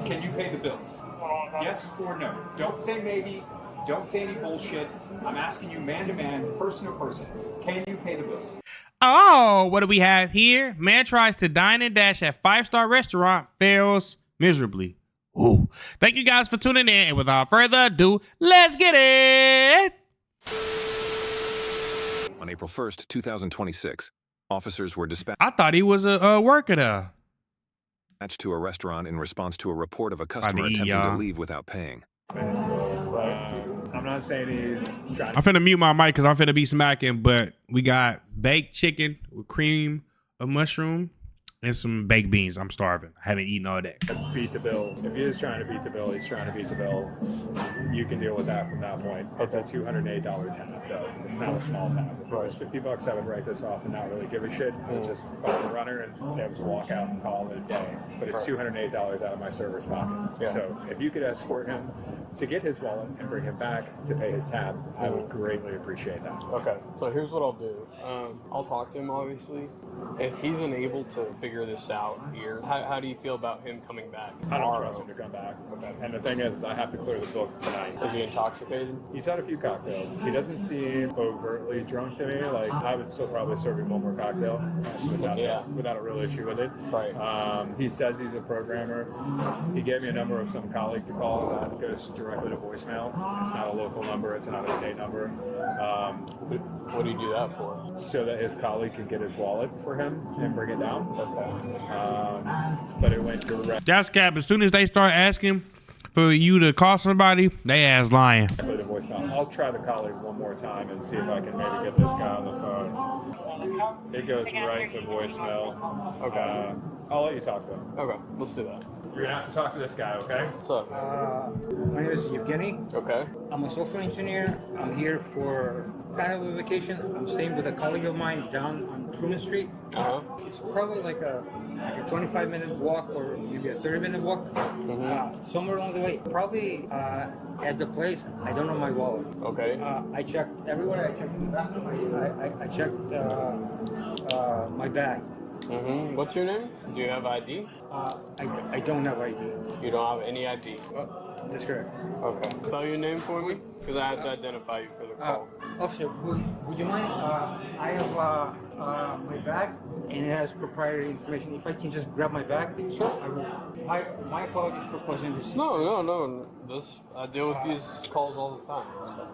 Can you pay the bill? Yes or no? Don't say maybe. Don't say any bullshit. I'm asking you man to man, person to person. Can you pay the bill? Oh, what do we have here? Man tries to dine and dash at 5-star restaurant, fails miserably. Ooh. Thank you guys for tuning in. And without further ado, let's get it. On April 1st, 2026, officers were dispatched I thought he was a worker there. to a restaurant in response to a report of a customer attempting to leave without paying. I'm not saying he's trying I'm finna mute my mic because I'm finna be smacking, but we got baked chicken with cream of mushroom and some baked beans. I'm starving. I haven't eaten all day. to beat the bill. If he is trying to beat the bill, he's trying to beat the bill. You can deal with that from that point. It's a $208 tab, though. It's not a small tab. If it was $50, I would write this off and not really give a shit. I would just call the runner and say I was walk out and call it a day. But it's $208 out of my server's pocket. Yeah. So if you could escort him to get his wallet and bring him back to pay his tab, I would greatly appreciate that. Okay, so here's what I'll do. I'll talk to him, obviously. If he's unable to figure this out here, how do you feel about him coming back? I don't trust him to come back. Okay. And the thing is I have to clear the book tonight. Is he intoxicated? He's had a few cocktails. He doesn't seem overtly drunk to me. Like, I would still probably serve him one more cocktail without a real issue with it. Right. He says he's a programmer. He gave me a number of some colleague to call. That goes directly to voicemail. It's not a local number. It's not a state number. What do you do that for? So that his colleague can get his wallet for him and bring it down. Okay. But it went direct. That's cap. As soon as they start asking for you to call somebody, they ass lying. The voicemail. I'll try the colleague one more time and see if I can maybe get this guy on the phone. It goes right to voicemail. Okay. I'll let you talk to him. Okay, let's do that. You're gonna have to talk to this guy, okay? What's up? My name is Evgeny. Okay. I'm a software engineer. I'm here for kind of a vacation. I'm staying with a colleague of mine down on Truman Street. Uh-huh. It's probably like a 25-minute walk or maybe a 30-minute walk. Somewhere along the way. Probably at the place, I don't know my wallet. Okay. I checked everywhere. I checked the bathroom. I checked my bag. What's your name? Do you have ID? I don't have ID. You don't have any ID? That's correct. Okay. Spell your name for me? Because I have to identify you for the call. Officer, would you mind? I have my bag, and it has proprietary information. If I can just grab my bag, Sure. I will. My apologies for causing this. No. I deal with these calls all the time. So.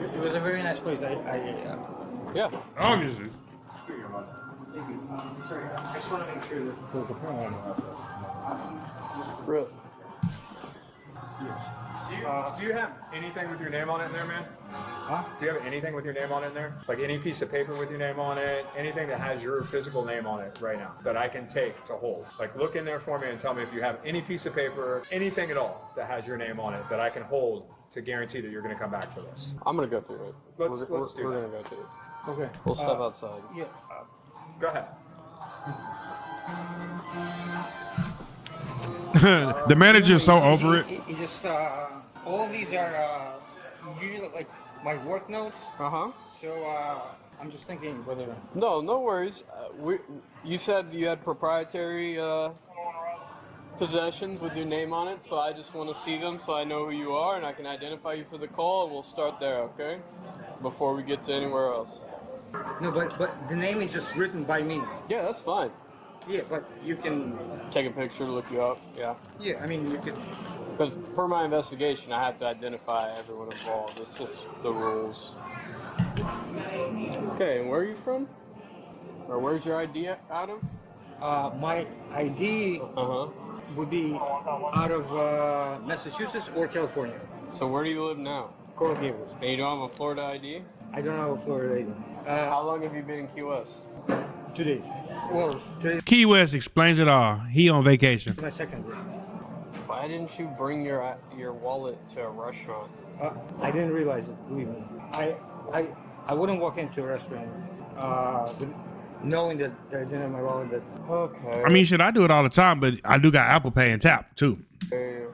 It was a very nice place. Yeah. Obviously. Sorry, I just want to make sure that There's a problem. Really? Do you have anything with your name on it in there, man? Huh? Do you have anything with your name on it in there? Like any piece of paper with your name on it? Anything that has your physical name on it right now that I can take to hold? Like, look in there for me and tell me if you have any piece of paper, anything at all that has your name on it that I can hold to guarantee that you're going to come back for this. I'm going to go through it. Let's do We're that. going to go through it. Okay. We'll step outside. Yeah. Go ahead. The manager's so over it. It just all these are usually like my work notes. Uh-huh. So I'm just thinking whether. No worries. You said you had proprietary possessions with your name on it, so I just want to see them so I know who you are and I can identify you for the call, and we'll start there, okay? Before we get to anywhere else. No, but the name is just written by me. Yeah, that's fine. Yeah, but you can. Take a picture, look you up, yeah. Yeah, I mean you could. Because per my investigation, I have to identify everyone involved. It's just the rules. Okay, and where are you from? Or where's your ID out of? My ID Uh-huh. would be out of Massachusetts or California. So where do you live now? Coral Gables. And you don't have a Florida ID? I don't have a Florida ID. How long have you been in Key West? 2 days. Well, today Key West explains it all. He on vacation. is my second day. Why didn't you bring your wallet to a restaurant? I didn't realize it. Believe me. I wouldn't walk into a restaurant knowing that I didn't have my wallet. That Okay. I mean, shit, I do it all the time, but I do got Apple Pay and Tap too. Okay.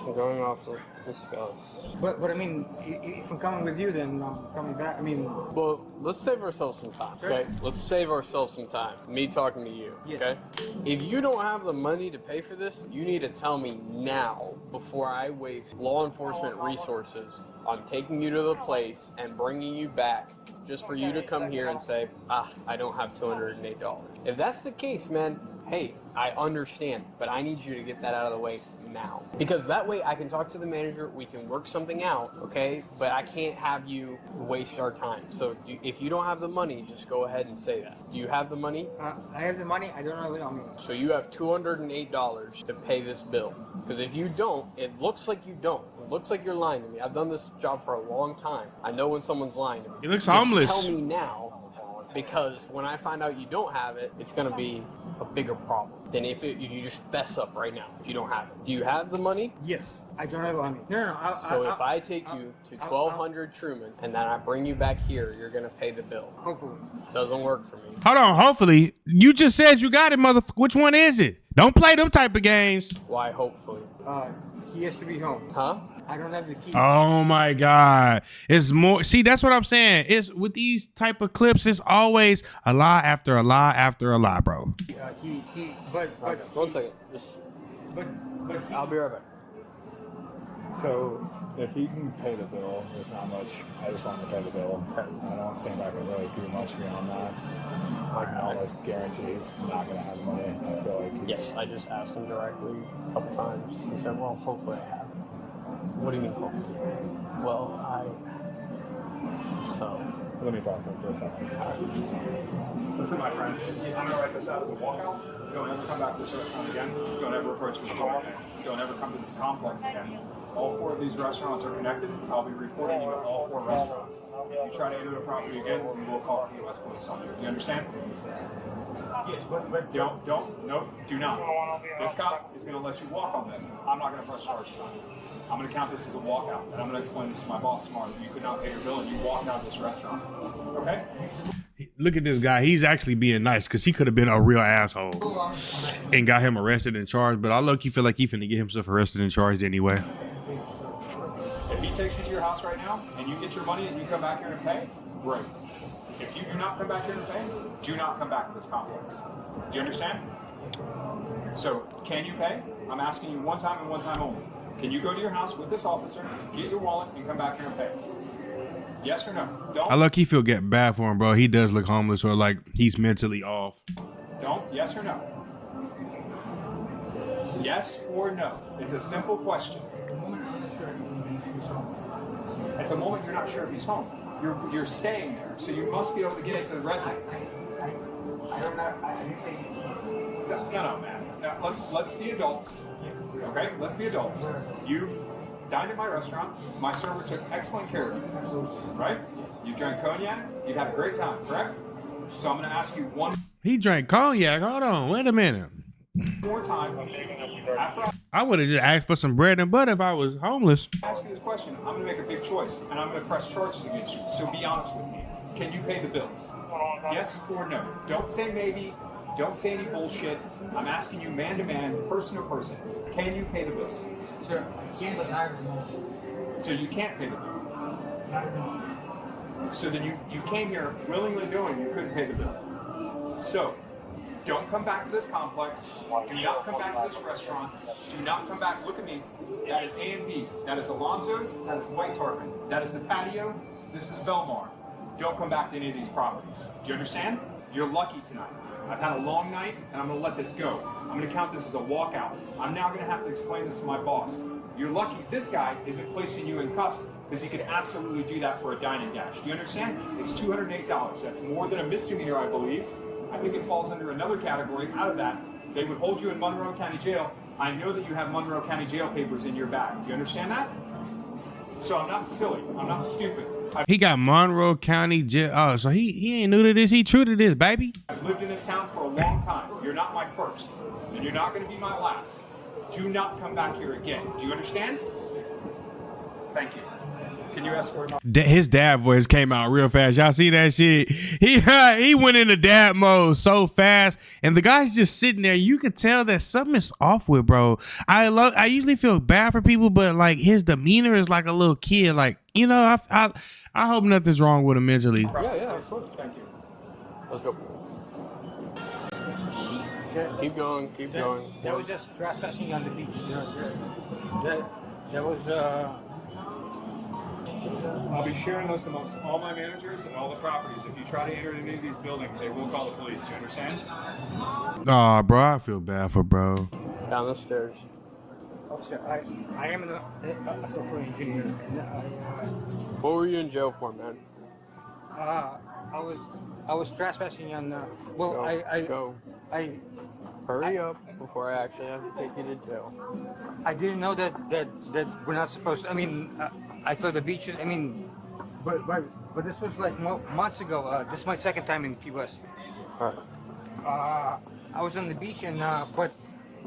I'm going off to discuss. But I mean, if I'm coming with you, then I'm coming back. I mean, Well, let's save ourselves some time, Sure. okay? Let's save ourselves some time. Me talking to you, Yeah. okay? If you don't have the money to pay for this, you need to tell me now before I waste law enforcement resources on taking you to the place and bringing you back just for you to come here and say, I don't have $208. If that's the case, man, hey, I understand, but I need you to get that out of the way now. Because that way I can talk to the manager, we can work something out, okay? But I can't have you waste our time. So if you don't have the money, just go ahead and say that. Do you have the money? I have the money. I don't have it on me. So you have $208 to pay this bill. Because if you don't, it looks like you don't. It looks like you're lying to me. I've done this job for a long time. I know when someone's lying to me. He looks Just homeless. Tell me now, because when I find out you don't have it, it's going to be a bigger problem than if you just fess up right now if you don't have it. Do you have the money? Yes, I don't have it on me. No. So if I take you to 1200 Truman and then I bring you back here, you're going to pay the bill. Hopefully. Doesn't work for me. Hold on, hopefully. You just said you got it, motherfucker. Which one is it? Don't play them type of games. Why hopefully? He has to be home. Huh? I don't have the key. Oh my God. It's more. See, that's what I'm saying. It's with these type of clips, it's always a lie after a lie after a lie, bro. But Okay, 1 second. Just, but I'll be right back. So if he can pay the bill, there's not much. I just want to pay the bill. I don't think I can really do much beyond that. Like Nautilus guarantees I'm not gonna have money. I feel like he's, Yes, I just asked him directly a couple times. He said, well, hopefully I have. What do you mean hopefully? Well, So, Let me talk to him for a second. Listen, my friend, I'm gonna write this out as a walkout. Don't ever come back to this restaurant again. Don't ever approach this store again. Don't ever come to this complex again. All 4 of these restaurants are connected. I'll be reporting you at all 4 restaurants. If you try to enter the property again, we will call the U.S. police on you. Do you understand? Yes, but do not. This cop is going to let you walk on this. I'm not going to press charges on you. I'm going to count this as a walkout, and I'm going to explain this to my boss tomorrow that you could not pay your bill and you walked out of this restaurant. Okay? Look at this guy. He's actually being nice because he could have been a real asshole and got him arrested and charged. But I low-key feel like he finna get himself arrested and charged anyway. If he takes you to your house right now and you get your money and you come back here and pay, great. If you do not come back here and pay, do not come back to this complex. Do you understand? So, can you pay? I'm asking you one time and one time only. Can you go to your house with this officer, get your wallet, and come back here and pay? Yes or no? Don't. I low-key feel get bad for him, bro. He does look homeless or like he's mentally off. Don't. Yes or no? Yes or no? It's a simple question. At the moment, you're not sure if he's home. You're staying there, so you must be able to get into the residence. I don't know. No, man. Now, let's be adults. Okay? Let's be adults. You've dined at my restaurant. My server took excellent care of you. Right? You drank cognac. You had a great time, correct? So I'm going to ask you one He drank cognac. Hold on. Wait a minute. more time. After I would have just asked for some bread and butter if I was homeless. I ask you this question, I'm going to make a big choice, and I'm going to press charges against you. So be honest with me. Can you pay the bill? Yes or no? Don't say maybe. Don't say any bullshit. I'm asking you man to man, person to person. Can you pay the bill? Sir, I can't, but I have the money. So you can't pay the bill. So then you came here willingly knowing you couldn't pay the bill. So don't come back to this complex. Do not come back to this restaurant. Do not come back. Look at me. That is A and B. That is Alonzo's. That is White Tarpon. That is the patio. This is Belmar. Don't come back to any of these properties. Do you understand? You're lucky tonight. I've had a long night, and I'm going to let this go. I'm going to count this as a walkout. I'm now going to have to explain this to my boss. You're lucky this guy isn't placing you in cuffs because he could absolutely do that for a dining dash. Do you understand? It's $208. That's more than a misdemeanor, I believe. I think it falls under another category. Out of that, they would hold you in Monroe County Jail. I know that you have Monroe County Jail papers in your bag. Do you understand that? So I'm not silly. I'm not stupid. He got Monroe County jail. Oh, so he ain't new to this. He true to this, baby. I've lived in this town for a long time. You're not my first, and you're not going to be my last. Do not come back here again. Do you understand? Thank you. Can you escort him? His dad voice came out real fast. Y'all see that shit? He went into dad mode so fast, and the guy's just sitting there. You could tell that something's off with bro. I usually feel bad for people, but like his demeanor is like a little kid. Like, you know, I hope nothing's wrong with him mentally. Yeah, of course. Thank you. Let's go. Keep going. That was just trespassing on the beach. That was I'll be sharing this amongst all my managers and all the properties. If you try to enter any of these buildings, they will call the police. You understand? Nah, bro, I feel bad for bro. Down the stairs. officer. I am a software engineer. And What were you in jail for, man? I was trespassing on. Go. Hurry up before I actually have to take you to jail. I didn't know that we're not supposed to. I mean, I thought the beaches. I mean, but this was like months ago. This is my second time in Key West. All right. I was on the beach and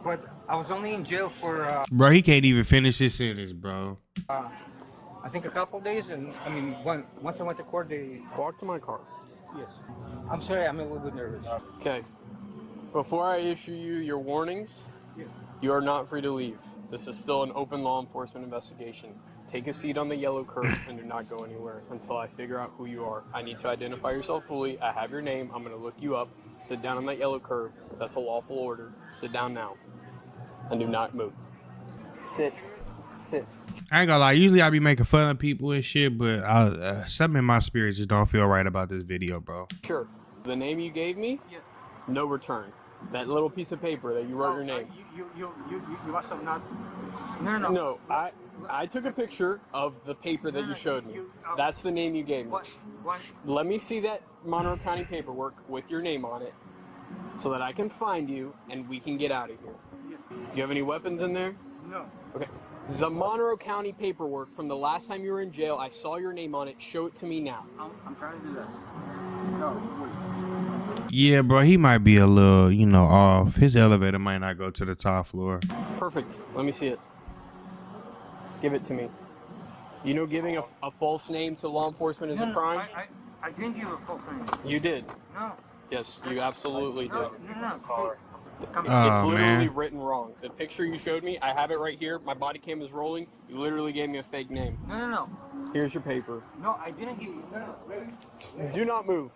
but I was only in jail for Bro, he can't even finish his sentence, bro. I think a couple days, and I mean once I went to court, they. Walk to my car. Yes. I'm sorry, I'm a little bit nervous. Okay. Before I issue you your warnings, you are not free to leave. This is still an open law enforcement investigation. Take a seat on the yellow curb and do not go anywhere until I figure out who you are. I need to identify yourself fully. I have your name. I'm going to look you up. Sit down on that yellow curb. That's a lawful order. Sit down now. And do not move. Sit. I ain't gonna lie. Usually I be making fun of people and shit, but something in my spirit just don't feel right about this video, bro. Sure. The name you gave me? Yes. No return. That little piece of paper that you wrote your name. You must have not. No. No, I took a picture of the paper that you showed me. That's the name you gave me. What? Let me see that Monroe County paperwork with your name on it so that I can find you and we can get out of here. Do you have any weapons in there? No. Okay. The Monroe County paperwork from the last time you were in jail, I saw your name on it. Show it to me now. I'm trying to do that. No, wait. Yeah, bro, he might be a little, off. His elevator might not go to the top floor. Perfect. Let me see it. Give it to me. You know giving a false name to law enforcement is a crime? I didn't give a full name. You did. No. Yes, you absolutely did. No. Oh, It's literally man. written wrong. The picture you showed me, I have it right here. My body cam is rolling. You literally gave me a fake name. No. Here's your paper. No, I didn't give you. No. Do not move.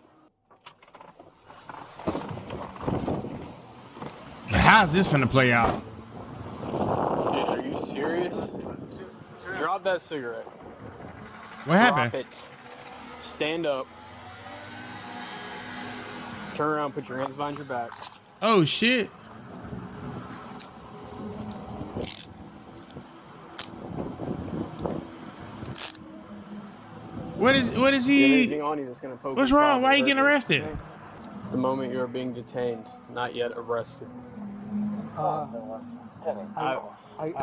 How's this finna play out? Dude, are you serious? Drop that cigarette. What happened? Drop it. Stand up. Turn around, put your hands behind your back. Oh, shit. What is You have he? anything on you that's gonna poke What's your wrong? Why property, you getting hurt arrested? you? The moment you are being detained, not yet arrested. I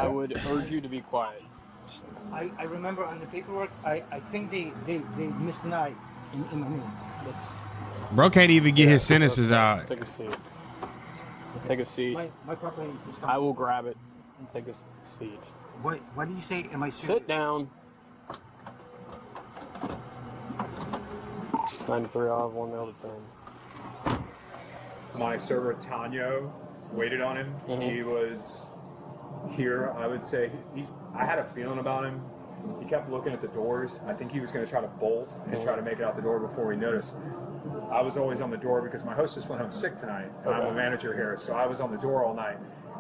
would urge you to be quiet. I remember on the paperwork. I think they missed an I in my name. Bro can't even get his sentences out. Take a seat. Take a seat. My property is I will grab it and take a seat. What did you say? Am I Sit down. 93, I'll have one out of 10. My server Tanyo waited on him. He was here. I would say I had a feeling about him. He kept looking at the doors. I think he was going to try to bolt and try to make it out the door before we noticed. I was always on the door because my hostess went home sick tonight. And I'm a manager here, so I was on the door all night.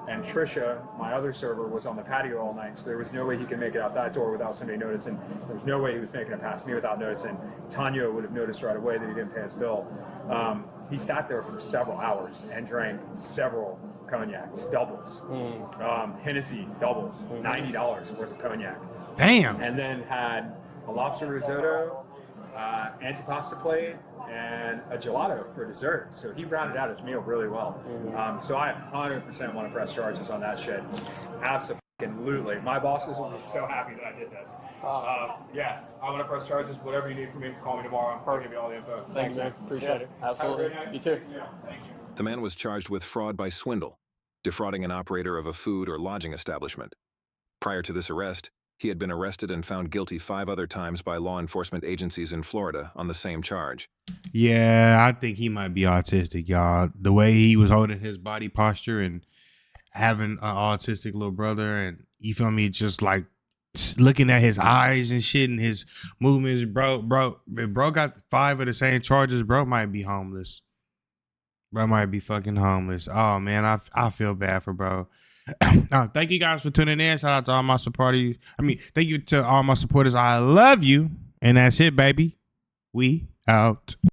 And Trisha, my other server, was on the patio all night, so there was no way he could make it out that door without somebody noticing. There was no way he was making it past me without noticing. Tanya would have noticed right away that he didn't pay his bill. He sat there for several hours and drank several cognacs, doubles. Hennessy doubles, $90 worth of cognac. Damn. And then had a lobster risotto, antipasta plate, and a gelato for dessert. So he rounded out his meal really well. So I 100% want to press charges on that shit. Absolutely. My bosses will be so happy that I did this. Yeah, I want to press charges. Whatever you need from me, call me tomorrow. I'll give you all the info. Thanks, man. Appreciate it. Absolutely. Have a great night. You too. Yeah, thank you. The man was charged with fraud by swindle, defrauding an operator of a food or lodging establishment. Prior to this arrest, He had been arrested and found guilty 5 other times by law enforcement agencies in Florida on the same charge. Yeah, I think he might be autistic, y'all. The way he was holding his body posture and having an autistic little brother, and you feel me, just like looking at his eyes and shit and his movements, bro, if bro got 5 of the same charges, bro might be homeless. Bro might be fucking homeless. Oh man, I feel bad for bro. Thank you guys for tuning in. Shout out to all my supporters. Thank you to all my supporters. I love you. And that's it, baby. We out.